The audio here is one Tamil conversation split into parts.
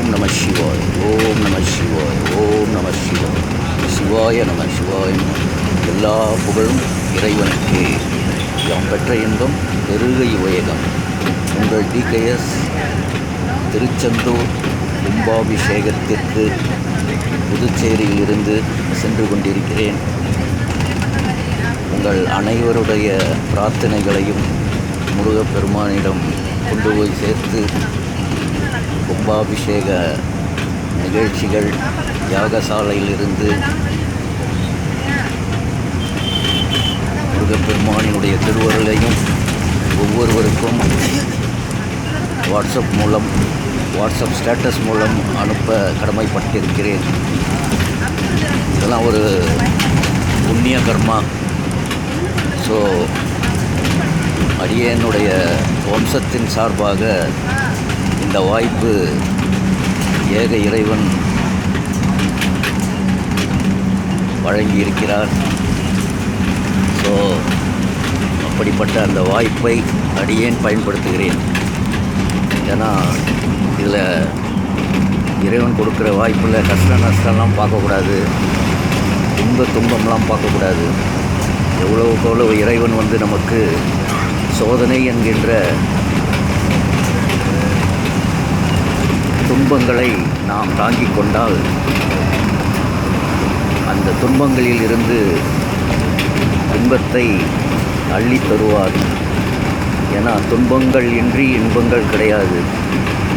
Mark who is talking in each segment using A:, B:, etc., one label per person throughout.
A: ஓம் நம சிவாய், ஓம் நம சிவாய், ஓம் நம சிவாய், சிவாய நம, சிவாய நம. எல்லா புகழும் இறைவனுக்கு. யாம் பெற்ற இன்பம் பெருகை உயகம். உங்கள் டிகேஎஸ் திருச்செந்தூர் கும்பாபிஷேகத்திற்கு புதுச்சேரியில் இருந்து சென்று கொண்டிருக்கிறேன். உங்கள் அனைவருடைய பிரார்த்தனைகளையும் முருகப்பெருமானிடம் கொண்டு போய் சேர்த்து கும்பாபிஷேக நிகழ்ச்சிகள் யாகசாலையிலிருந்து முருகப்பெருமானினுடைய திருவருளையும் ஒவ்வொருவருக்கும் வாட்ஸ்அப் ஸ்டேட்டஸ் மூலம் அனுப்ப கடமைப்பட்டிருக்கிறேன். இதெல்லாம் ஒரு புண்ணிய கர்மா. ஸோ அடியேனுடைய வம்சத்தின் சார்பாக இந்த வாய்ப்பு ஏக இறைவன் வழங்கியிருக்கிறார். ஸோ அப்படிப்பட்ட அந்த வாய்ப்பை அடியேன் பயன்படுத்துகிறேன். ஏன்னா இதில் இறைவன் கொடுக்குற வாய்ப்பில் கஷ்ட நஷ்டம்லாம் பார்க்கக்கூடாது, துன்பம்லாம் பார்க்கக்கூடாது. எவ்வளவுக்கு எவ்வளவு இறைவன் நமக்கு சோதனை என்கின்ற துன்பங்களை நாம் தாங்கிக் கொண்டால் அந்த துன்பங்களில் இருந்து இன்பத்தை அள்ளி தருவார். ஏன்னா துன்பங்கள் இன்றி இன்பங்கள் கிடையாது.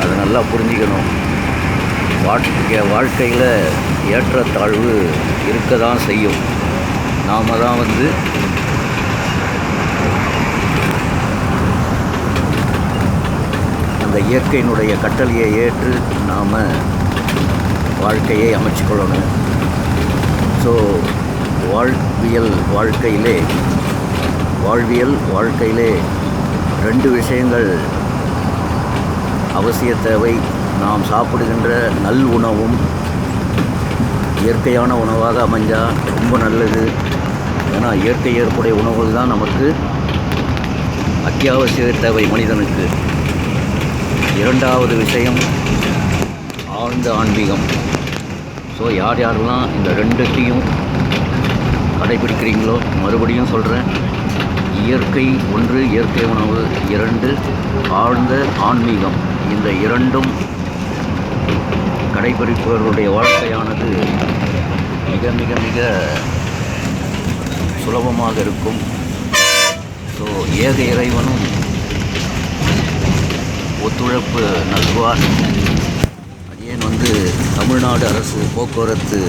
A: அதை நல்லா புரிஞ்சுக்கணும். வாழ்க்கையில் ஏற்றத்தாழ்வு இருக்க தான் செய்யும். நாம் தான் அந்த இயற்கையினுடைய கட்டளையை ஏற்று நாம் வாழ்க்கையை அமைச்சுக்கொள்ளணும். ஸோ வாழ்வியல் வாழ்க்கையிலே 2 விஷயங்கள் அவசிய தேவை. நாம் சாப்பிடுகின்ற நல் உணவும் இயற்கையான உணவாக அமைஞ்சால் ரொம்ப நல்லது. ஏன்னா இயற்கை ஏற்புடைய உணவுகள் தான் நமக்கு அத்தியாவசிய தேவை மனிதனுக்கு. 2வது விஷயம் ஆழ்ந்த ஆன்மீகம். ஸோ யாரெல்லாம் இந்த 2த்தையும் கடைபிடிக்கிறீங்களோ, மறுபடியும் சொல்கிறேன், ஒன்று இயற்கை உணவு, 2 ஆழ்ந்த ஆன்மீகம். இந்த 2ம் கடைபிடிப்பவர்களுடைய வாழ்க்கையானது மிக மிக மிக சுலபமாக இருக்கும். ஸோ ஏக இறைவனும் ஒத்துழைப்பு நல்குவார். ஏன் தமிழ்நாடு அரசு போக்குவரத்து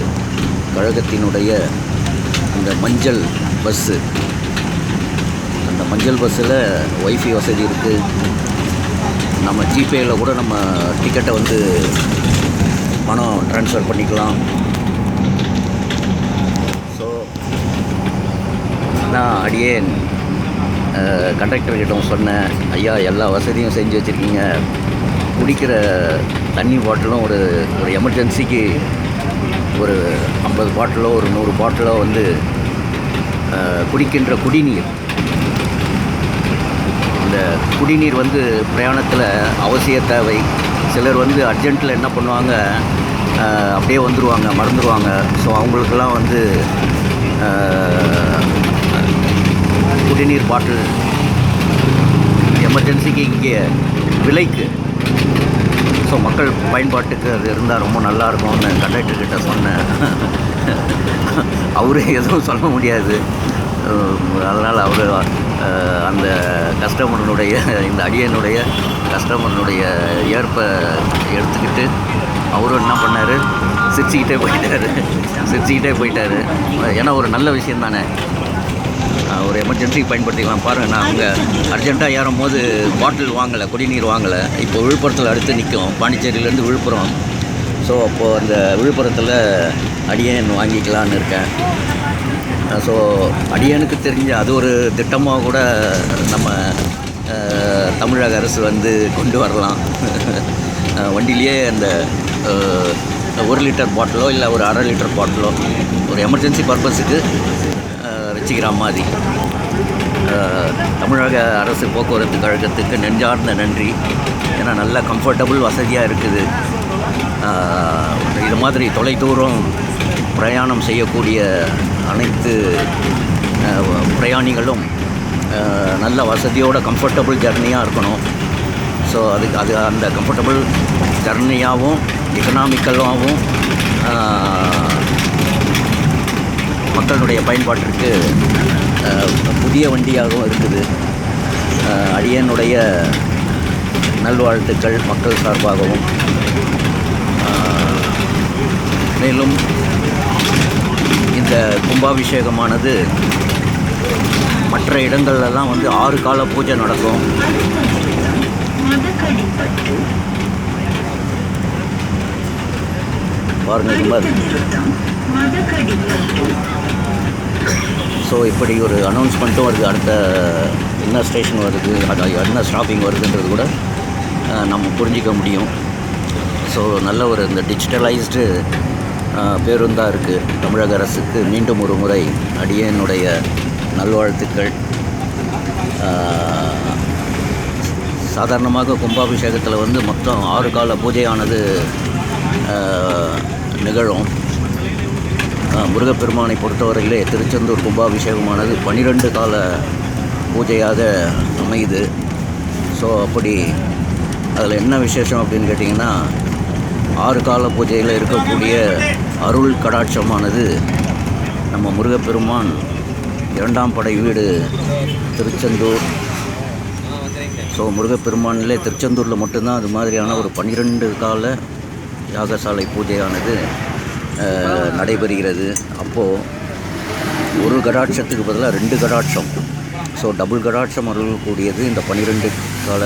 A: கழகத்தினுடைய அந்த மஞ்சள் பஸ்ஸில் வைஃபை வசதி இருக்குது. நம்ம ஜிபேயில் கூட நம்ம டிக்கெட்டை பணம் ட்ரான்ஸ்ஃபர் பண்ணிக்கலாம். ஸோ நான் அடியேன் கண்டக்டர்கிட்ட சொன்னேன், ஐயா எல்லா வசதியும் செஞ்சு வச்சுருக்கீங்க, குடிக்கிற தண்ணி பாட்டிலும் ஒரு எமர்ஜென்சிக்கு ஒரு 50 பாட்டிலோ ஒரு 100 பாட்டிலோ குடிக்கின்ற குடிநீர். இந்த குடிநீர் பிரயாணத்தில் அவசிய தேவை. சிலர் அர்ஜென்ட்டில் என்ன பண்ணுவாங்க, அப்படியே மறந்துடுவாங்க. ஸோ அவங்களுக்கெல்லாம் குடிநீர் பாட்டில் எமர்ஜென்சிக்கு இங்கே விலைக்கு, ஸோ மக்கள் பயன்பாட்டுக்கு அது இருந்தால் ரொம்ப நல்லாயிருக்கும்னு கண்டக்டர்கிட்ட சொன்னேன். அவரே எதுவும் சொல்ல முடியாது. அதனால் அவர் அந்த கஸ்டமர்னுடைய இந்த அடியனுடைய கஸ்டமர்னுடைய ஏற்பை எடுத்துக்கிட்டு அவரும் என்ன பண்ணார், சிரிச்சுக்கிட்டே போயிட்டார். ஏன்னா ஒரு நல்ல விஷயம் தானே, ஒரு எமர்ஜென்சிக்கு பயன்படுத்திக்கலாம். பாருங்கள், நான் அங்கே அர்ஜென்ட்டாக ஏறும் போது பாட்டில் வாங்கலை, குடிநீர் வாங்கலை. இப்போ விழுப்புரத்தில் அடுத்து நிற்கும், பாண்டிச்சேரியிலேருந்து விழுப்புரம். ஸோ அப்போது அந்த விழுப்புரத்தில் அடியேன் வாங்கிக்கலான்னு இருக்கேன். ஸோ அடியனுக்கு தெரிஞ்ச அது ஒரு திட்டமாக கூட நம்ம தமிழக அரசு கொண்டு வரலாம். வண்டியிலேயே அந்த 1 லிட்டர் பாட்டிலோ இல்லை ஒரு 1/2 லிட்டர் பாட்டிலோ ஒரு எமர்ஜென்சி பர்பஸுக்கு வச்சுக்கிற மாதிரி. தமிழக அரசு போக்குவரத்து கழகத்துக்கு நெஞ்சார்ந்த நன்றி. ஏன்னா நல்ல கம்ஃபர்டபுள் வசதியாக இருக்குது. இது மாதிரி தொலைதூரம் பிரயாணம் செய்யக்கூடிய அனைத்து பிரயாணிகளும் நல்ல வசதியோட கம்ஃபர்டபுள் ஜர்னியாக இருக்கணும். ஸோ அது அந்த கம்ஃபர்டபுள் ஜர்னியாகவும் எக்கனாமிக்கலாகவும் மக்களுடைய பயன்பாட்டிற்கு புதிய வண்டியாகவும் இருக்குது. அடியனுடைய நல்வாழ்த்துக்கள் மக்கள் சார்பாகவும். மேலும் இந்த கும்பாபிஷேகமானது மற்ற இடங்கள்லாம் 6 கால பூஜை நடக்கும். பாருங்கள். ஸோ இப்படி ஒரு அனௌன்ஸ்மெண்ட்டும் வருது. அடுத்த என்ன ஸ்டேஷன் வருது, அது என்ன ஸ்டாப்பிங் வருதுன்றது கூட நம்ம புரிஞ்சிக்க முடியும். ஸோ நல்ல ஒரு இந்த டிஜிட்டலைஸ்டு பேருந்தாக இருக்குது. தமிழக அரசுக்கு மீண்டும் ஒரு முறை அடியனுடைய நல்வாழ்த்துக்கள். சாதாரணமாக கும்பாபிஷேகத்தில் மொத்தம் 6 கால பூஜையானது நிகழும். முருகப்பெருமானை பொறுத்தவரையிலே திருச்செந்தூர் கும்பாபிஷேகமானது 12 கால பூஜையாக அமையுது. ஸோ அப்படி அதில் என்ன விசேஷம் அப்படின்னு கேட்டிங்கன்னா, 6 கால பூஜையில் இருக்கக்கூடிய அருள் கடாட்சமானது நம்ம முருகப்பெருமான் 2ஆம் படை வீடு திருச்செந்தூர். ஸோ முருகப்பெருமானிலே திருச்செந்தூரில் மட்டும்தான் அது மாதிரியான ஒரு 12 கால யாகசாலை பூஜையானது நடைபெறுகிறது. அப்போது ஒரு கடாட்சத்துக்கு பதிலாக 2 கடாட்சம், ஸோ டபுள் கடாட்சம் அருளக்கூடியது இந்த 12 கால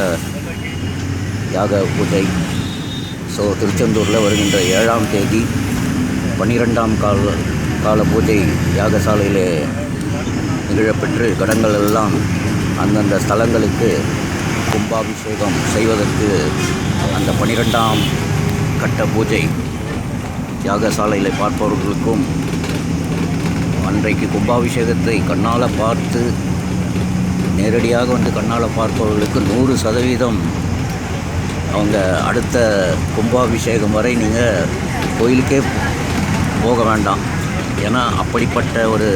A: யாக பூஜை. ஸோ திருச்செந்தூரில் வருகின்ற 7ஆம் தேதி 12ஆம் கால பூஜை யாகசாலையில் நிகழப்பெற்று கடங்கள் எல்லாம் அந்தந்த ஸ்தலங்களுக்கு கும்பாபிஷேகம் செய்வதற்கு அந்த 12ஆம் கட்ட பூஜை யாகசாலையில் பார்ப்பவர்களுக்கும் அன்றைக்கு கும்பாபிஷேகத்தை கண்ணால் பார்த்து நேரடியாக கண்ணால் பார்ப்பவர்களுக்கு 100% அவங்க அடுத்த கும்பாபிஷேகம் வரை நீங்கள் கோயிலுக்கே போக வேண்டாம். ஏன்னா அப்படிப்பட்ட ஒரு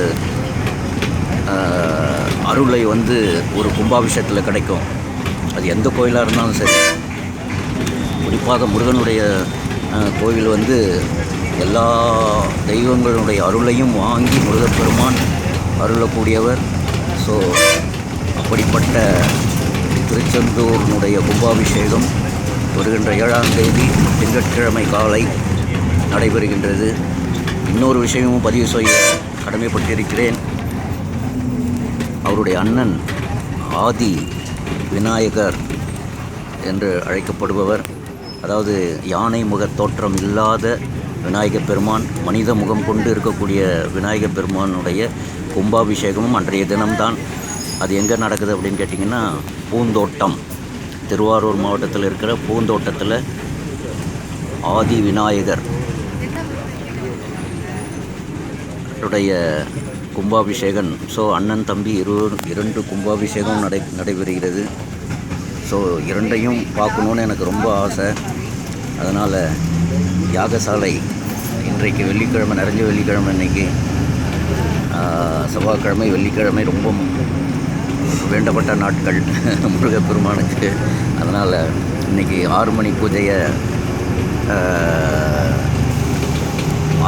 A: அருளை ஒரு கும்பாபிஷேகத்தில் கிடைக்கும். அது எந்த கோயிலாக இருந்தாலும் சரி. குறிப்பாக முருகனுடைய கோவில் எல்லா தெய்வங்களுடைய அருளையும் வாங்கி முருகப்பெருமான் அருளக்கூடியவர். ஸோ அப்படிப்பட்ட திருச்செந்தூரினுடைய கும்பாபிஷேகம் வருகின்ற 7ஆம் தேதி திங்கட்கிழமை காலை நடைபெறுகின்றது. இன்னொரு விஷயமும் பதிவு செய்ய கடமைப்பட்டிருக்கிறேன். அவருடைய அண்ணன் ஆதி விநாயகர் என்று அழைக்கப்படுபவர், அதாவது யானை முகத் தோற்றம் இல்லாத விநாயகப் பெருமான், மனித முகம் கொண்டு இருக்கக்கூடிய விநாயகப் பெருமானுடைய கும்பாபிஷேகமும் அன்றைய தினம்தான். அது எங்கே நடக்குது அப்படின்னு கேட்டிங்கன்னா, பூந்தோட்டம், திருவாரூர் மாவட்டத்தில் இருக்கிற பூந்தோட்டத்தில் ஆதி விநாயகர் உடைய கும்பாபிஷேகம். ஸோ அண்ணன் தம்பி 2 கும்பாபிஷேகம் நடைபெறுகிறது. ஸோ 2ஐயும் பார்க்கணுன்னு எனக்கு ரொம்ப ஆசை. அதனால் யாகசாலை இன்றைக்கு வெள்ளிக்கிழமை, நிறைஞ்ச வெள்ளிக்கிழமை, இன்றைக்கி செவ்வாய்க்கிழமை, வெள்ளிக்கிழமை ரொம்ப வேண்டப்பட்ட நாட்கள் முருகப்பெருமானுக்கு. அதனால் இன்றைக்கி 6 மணி பூஜையை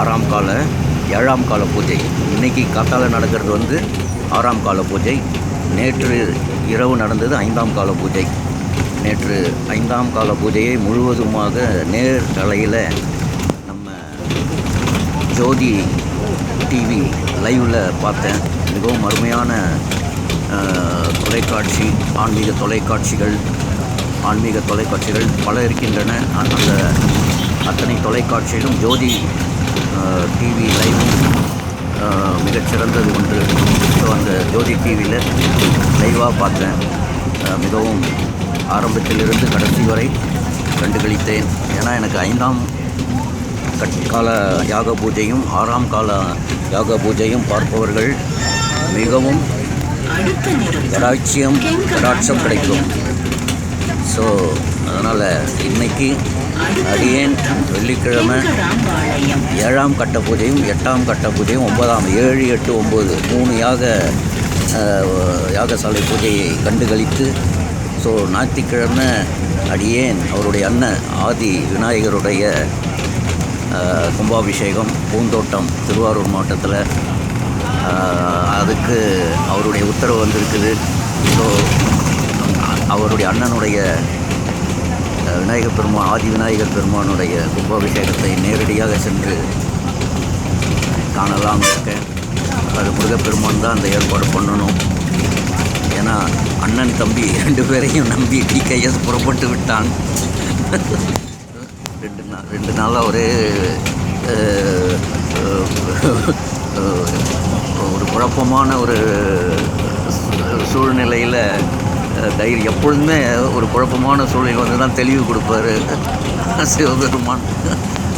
A: 6ஆம் கால 7ஆம் கால பூஜை இன்றைக்கி காத்தால் நடக்கிறது 6ஆம் கால பூஜை. நேற்று இரவு நடந்தது 5ஆம் கால பூஜை. நேற்று 5ஆம் கால பூஜையை முழுவதுமாக நேர்கலையில் நம்ம ஜோதி டிவி லைவில் பார்த்தேன். மிகவும் அருமையான தொலைக்காட்சி, ஆன்மீக தொலைக்காட்சிகள் பல இருக்கின்றன. அந்த அத்தனை தொலைக்காட்சியிலும் ஜோதி டிவி லைவும் மிகச்சிறந்தது ஒன்று. ஸோ அந்த ஜோதி டிவியில் லைவாக பார்த்தேன். மிகவும் ஆரம்பத்திலிருந்து கடைசி வரை கண்டுகளித்தேன். ஏன்னா எனக்கு 5ஆம் கால யாக பூஜையும் 6ஆம் கால யாக பூஜையும் பார்ப்பவர்கள் மிகவும் கடாட்சம் கிடைக்கும். ஸோ அதனால் இன்னைக்கு அடியேன் வெள்ளிக்கிழமை 7ஆம் கட்ட பூஜையும் 8ஆம் கட்ட பூஜையும் 9ஆம் 7, 8, 9 3 யாகசாலை பூஜையை கண்டுகளித்து, ஸோ ஞாயிற்றுக்கிழமை அடியேன் அவருடைய அண்ணன் ஆதி விநாயகருடைய கும்பாபிஷேகம் பூந்தோட்டம் திருவாரூர் மாவட்டத்தில், அதுக்கு அவருடைய உத்தரவு வந்திருக்குது. ஸோ அவருடைய அண்ணனுடைய விநாயகர் பெருமான் ஆதி விநாயகர் பெருமானுடைய கும்பாபிஷேகத்தை நேரடியாக சென்று காணலாம் இருக்கேன். அது முருகப்பெருமான் தான் அந்த ஏற்பாடு பண்ணணும். ஏன்னா அண்ணன் தம்பி 2 பேரையும் நம்பி டிகேஎஸ் புறப்பட்டு விட்டான். 2 நாளாக ஒரே ஒரு குழப்பமான ஒரு சூழ்நிலையில் தைரியம் எப்பொழுதுமே ஒரு குழப்பமான சூழ்நிலை வந்து தான் தெளிவு கொடுப்பார் சிவபெருமான்.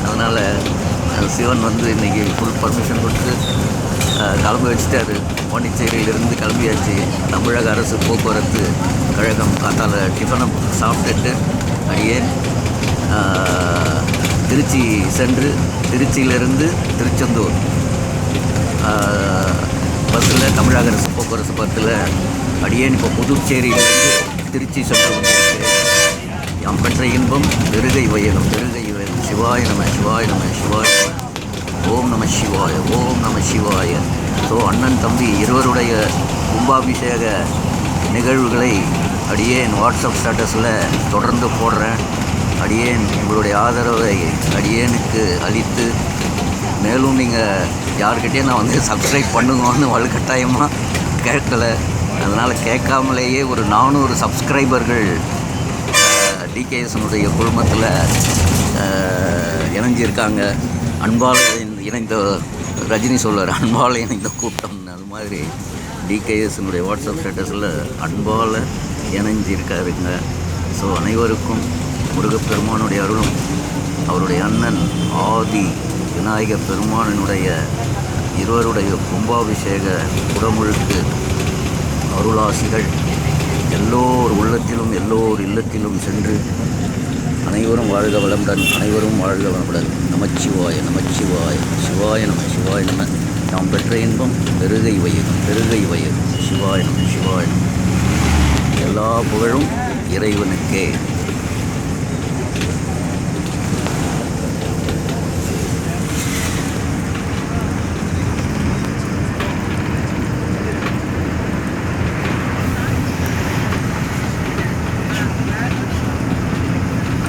A: அதனால் சிவன் வந்து இன்றைக்கி ஃபுல் பர்மிஷன் கொடுத்து கிளம்பி வச்சுட்டாரு. பாண்டிச்சேரியிலிருந்து கிளம்பியாச்சு. தமிழக அரசு போக்குவரத்து கழகம் காத்தால் டிஃபனை சாப்பிட்டுட்டு அடியேன் திருச்சி சென்று திருச்சியிலிருந்து திருச்செந்தூர் பஸ்ஸில் தமிழக அரசு போக்குவரத்து பஸ்ஸில் அடியேன் இப்போ புதுச்சேரியிலிருந்து திருச்சி சென்று வந்திருக்கு. யாம் பெற்ற இன்பம் பெருகை வையகம் பெருகை வையகம். சிவாய நம சிவாய நம சிவாய நம. ஓம் நம சிவாய ஓம் நம சிவாய. ஸோ அண்ணன் தம்பி இருவருடைய கும்பாபிஷேக நிகழ்வுகளை அடியேன் வாட்ஸ்அப் ஸ்டேட்டஸில் தொடர்ந்து போடுறேன். அடியேன் உங்களுடைய ஆதரவை அடியேனுக்கு அளித்து, மேலும் நீங்கள் யார்கிட்டேயும் நான் வந்து சப்ஸ்கிரைப் பண்ணுங்கன்னு வலுக்கட்டாயமாக கேட்கலை. அதனால் கேட்காமலேயே ஒரு 400 சப்ஸ்கிரைபர்கள் டிகேஎஸ்னுடைய குழுமத்தில் இணைஞ்சிருக்காங்க. அன்பால் இணைந்த ரஜினி சொல்வார், அன்பால் இணைந்த கூட்டம். அது மாதிரி டிகேஎஸ்னுடைய வாட்ஸ்அப் ஸ்டேட்டஸில் அன்பால் இணைஞ்சிருக்காருங்க. ஸோ அனைவருக்கும் முருகப்பெருமானுடைய அருளும் அவருடைய அண்ணன் ஆதி விநாயகர் பெருமானினுடைய இருவருடைய கும்பாபிஷேக குடமுழுக்கு அருளாசிகள் எல்லோர் உள்ளத்திலும் எல்லோர் இல்லத்திலும் சென்று அனைவரும் வாழ்க வளமுடன், அனைவரும் வாழ்க வளமுடன். நமச்சிவாய நமச்சிவாய சிவாய நம சிவாய நம. நாம் பெற்ற இன்பம் பெருகை வையகம் பெருகை வையகம். சிவாய நம சிவாய நம. எல்லா புகழும் இறைவனுக்கே.